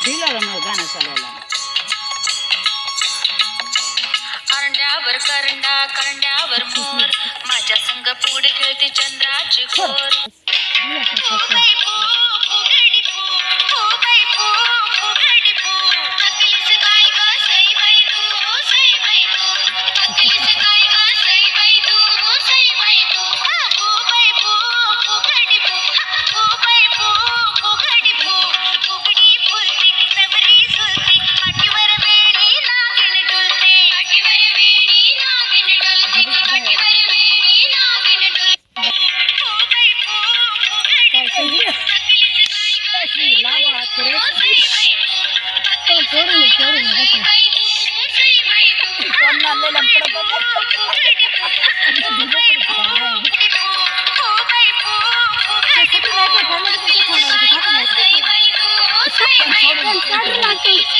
दिलं मग गाणं चालायला. करंड्यावर करंडा करंड्यावर मोर माझ्या संग पुढे खेळते चंद्राची खोर. Thank you.